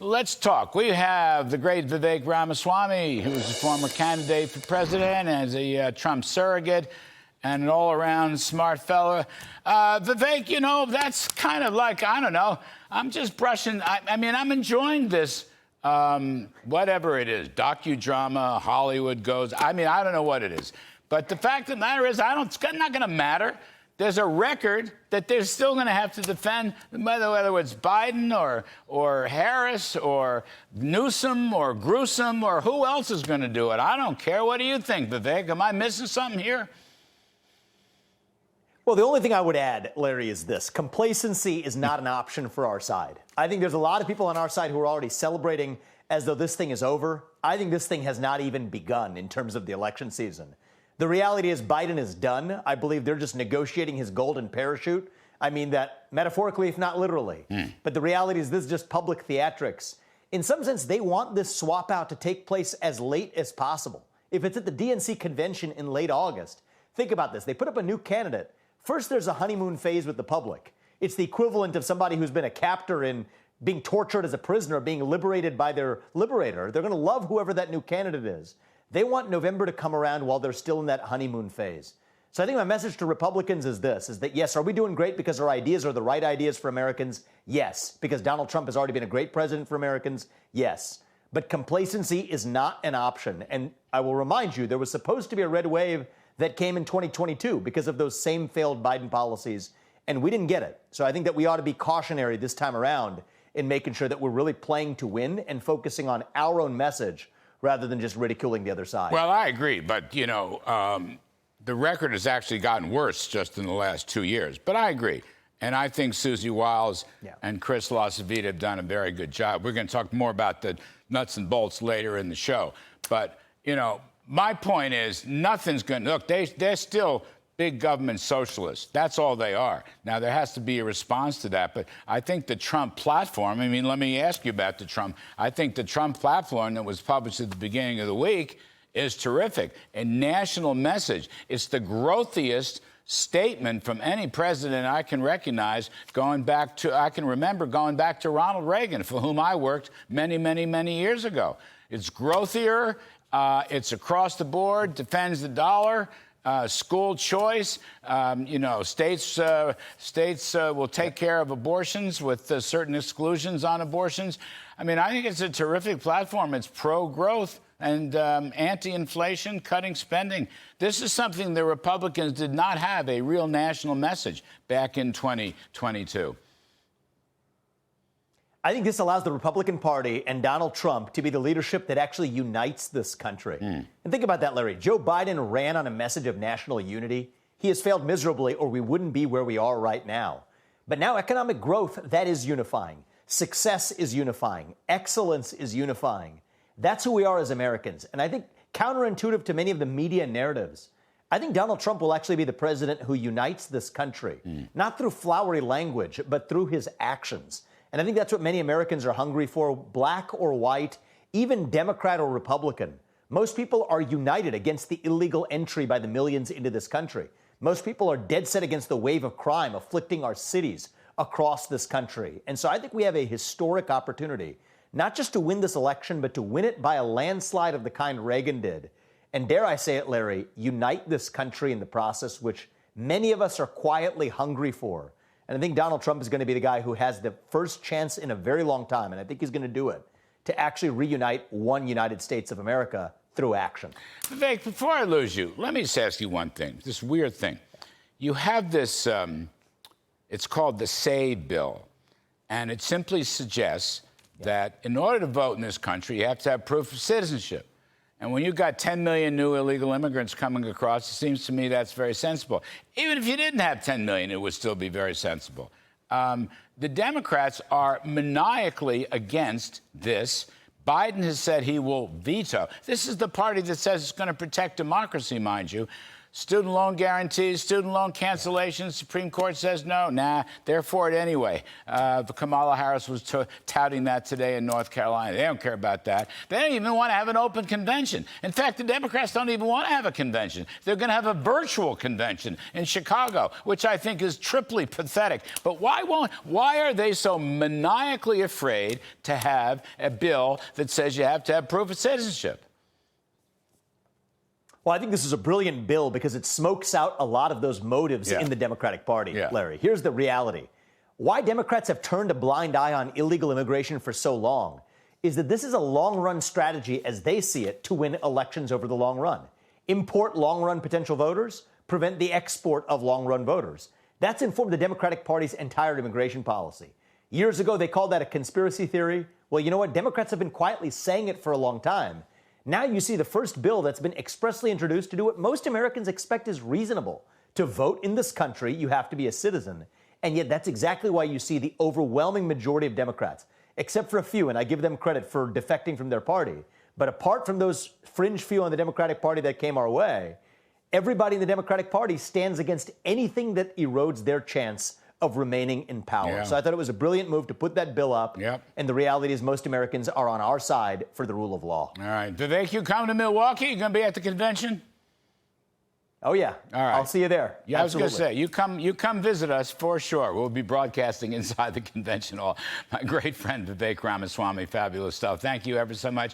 Let's talk. We have the great Vivek Ramaswamy, who is a former candidate for president and is a Trump surrogate and an all-around smart fella. Vivek, you know, that's kind of like, I don't know, I'm just brushing, I mean, I'm enjoying this, whatever it is, docudrama, Hollywood goes, I mean, I don't know what it is. But the fact of the matter is, it's not going to matter. There's a record that they're still going to have to defend, whether it's Biden or Harris or Newsom or Gruesome or who else is going to do it. I don't care. What do you think, Vivek? Am I missing something here? Well, the only thing I would add, Larry, is this. Complacency is not an option for our side. I think there's a lot of people on our side who are already celebrating as though this thing is over. I think this thing has not even begun in terms of the election season. The reality is Biden is done. I believe they're just negotiating his golden parachute. I mean that metaphorically, if not literally. But the reality is this is just public theatrics. In some sense, they want this swap out to take place as late as possible. If it's at the DNC convention in late August, think about this. They put up a new candidate. First, there's a honeymoon phase with the public. It's the equivalent of somebody who's been a captor in being tortured as a prisoner, being liberated by their liberator. They're going to love whoever that new candidate is. They want November to come around while they're still in that honeymoon phase. So I think my message to Republicans is this, is that, yes, are we doing great because our ideas are the right ideas for Americans? Yes. Because Donald Trump has already been a great president for Americans? Yes. But complacency is not an option. And I will remind you, there was supposed to be a red wave that came in 2022 because of those same failed Biden policies, and we didn't get it. So I think that we ought to be cautionary this time around in making sure that we're really playing to win and focusing on our own message rather than just ridiculing the other side. Well, I agree, but, you know, the record has actually gotten worse just in the last 2 years. But I agree. And I think Susie Wiles and Chris LaCivita have done a very good job. We're going to talk more about the nuts and bolts later in the show. But, you know, my point is nothing's going to... Look, they're still big government socialists. That's all they are. Now, there has to be a response to that. But I think the Trump platform, I mean, let me ask you about the Trump. I think the Trump platform that was published at the beginning of the week is terrific. A national message. It's the growthiest statement from any president I can recognize I can remember going back to Ronald Reagan, for whom I worked many, many, many years ago. It's growthier. It's across the board, defends the dollar. School choice, you know, states will take care of abortions with certain exclusions on abortions. I mean, I think it's a terrific platform. It's pro-growth and anti-inflation, cutting spending. This is something the Republicans did not have a real national message back in 2022. I think this allows the Republican Party and Donald Trump to be the leadership that actually unites this country. And think about that, Larry. Joe Biden ran on a message of national unity. He has failed miserably, or we wouldn't be where we are right now. But now economic growth, that is unifying. Success is unifying. Excellence is unifying. That's who we are as Americans. And I think counterintuitive to many of the media narratives, I think Donald Trump will actually be the president who unites this country, not through flowery language, but through his actions. And I think that's what many Americans are hungry for, black or white, even Democrat or Republican. Most people are united against the illegal entry by the millions into this country. Most people are dead set against the wave of crime afflicting our cities across this country. And so I think we have a historic opportunity, not just to win this election, but to win it by a landslide of the kind Reagan did. And dare I say it, Larry, unite this country in the process, which many of us are quietly hungry for. And I think Donald Trump is going to be the guy who has the first chance in a very long time, and I think he's going to do it, to actually reunite one United States of America through action. Vivek, before I lose you, let me just ask you one thing, this weird thing. You have this, it's called the SAVE bill, and it simply suggests that in order to vote in this country, you have to have proof of citizenship. And when you've got 10 million new illegal immigrants coming across, it seems to me that's very sensible. Even if you didn't have 10 million, it would still be very sensible. The Democrats are maniacally against this. Biden has said he will veto. This is the party that says it's going to protect democracy, mind you. Student loan guarantees, student loan cancellations. Supreme Court says no. Nah, they're for it anyway. Kamala Harris was touting that today in North Carolina. They don't care about that. They don't even want to have an open convention. In fact, the Democrats don't even want to have a convention. They're going to have a virtual convention in Chicago, which I think is triply pathetic. But why are they so maniacally afraid to have a bill that says you have to have proof of citizenship? Well, I think this is a brilliant bill because it smokes out a lot of those motives in the Democratic Party, Larry. Here's the reality. Why Democrats have turned a blind eye on illegal immigration for so long is that this is a long-run strategy, as they see it, to win elections over the long run. Import long-run potential voters, prevent the export of long-run voters. That's informed the Democratic Party's entire immigration policy. Years ago, they called that a conspiracy theory. Well, you know what? Democrats have been quietly saying it for a long time. Now you see the first bill that's been expressly introduced to do what most Americans expect is reasonable. To vote in this country, you have to be a citizen. And yet that's exactly why you see the overwhelming majority of Democrats, except for a few, and I give them credit for defecting from their party. But apart from those fringe few on the Democratic Party that came our way, everybody in the Democratic Party stands against anything that erodes their chance of remaining in power. Yeah. So I thought it was a brilliant move to put that bill up. Yep. And the reality is most Americans are on our side for the rule of law. All right. Vivek, you come to Milwaukee? You going to be at the convention? Oh, yeah. All right. I'll see you there. Yeah, Absolutely. I was going to say, you come visit us for sure. We'll be broadcasting inside the convention hall. My great friend Vivek Ramaswamy, fabulous stuff. Thank you ever so much.